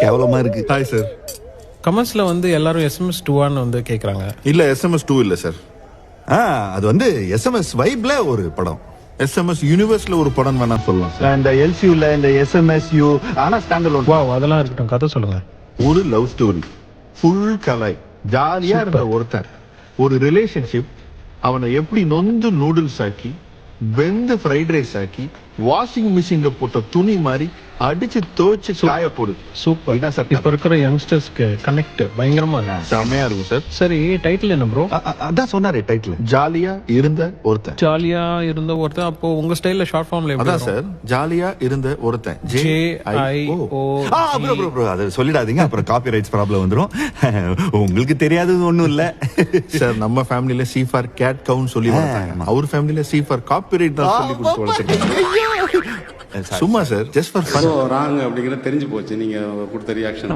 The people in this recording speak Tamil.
கேவலமா இருக்கு. Hi sir. கமெண்ட்ஸ்ல வந்து எல்லாரும் SMS 2 வந்து கேக்குறாங்க. இல்ல SMS 2 இல்ல சார். அது வந்து SMS வைப்ல ஒரு படம், SMS யூனிவர்ஸ்ல ஒரு படம் வேணா சொல்லலாம் சார். இந்த LCUல இந்த SMSU ஆனா ஸ்டாண்ட் அலோன். வாவ், அதெல்லாம் இருக்கட்டும், கதை சொல்லுங்க. ஒரு லவ் ஸ்டோரி, ஃபுல் கலாய், ஜாலியா இருந்த ஒருத்தன் ஒரு ரிலேஷன்ஷிப் அவனை எப்படி நொந்து நூடுல்ஸ் ஆக்கி, வெந்து ஃப்ரைட் ரைஸ் ஆக்கி, வாஷிங் மிஷின்ல போட்ட துணி மாதிரி அடிச்சு துவைச்சு காய போடுது. சூப்பர். இதான் சார் இப்ப இருக்கிற யங்ஸ்டர்ஸ்க்கு கனெக்ட் பயங்கரமா இருக்கு. செமையா இருக்கும் சார். சரி, டைட்டில் என்ன ப்ரோ? அதான் சொன்னாரே டைட்டில், ஜாலியா இருந்த ஒருத்தன். ஜாலியா இருந்த ஒருத்தன். அப்போ உங்க ஸ்டைல்ல ஷார்ட் ஃபார்ம்ல எப்படி அதான் சார், ஜாலியா இருந்த ஒருத்தன். JIO. ப்ரோ அதை சொல்லிடாதீங்க, அப்புறம் காப்பி ரைட்ஸ் ப்ராப்ளம் வந்துரும். உங்களுக்கு தெரியாதது ஒண்ணும் இல்ல சார். நம்ம ஃபேமிலில C ஃபார் கேட் கவுன்னு சொல்லி வளர்த்தாங்க. அவர் ஃபேமிலில C ஃபார் காப்பிரைட் தான் சொல்லி கொடுத்து வளர்த்தாங்க. சும்மா sir, just for fun. Wrong அப்படிங்கறது தெரிஞ்சு போச்சு நீங்க கொடுத்த ரியாக்ஷன்.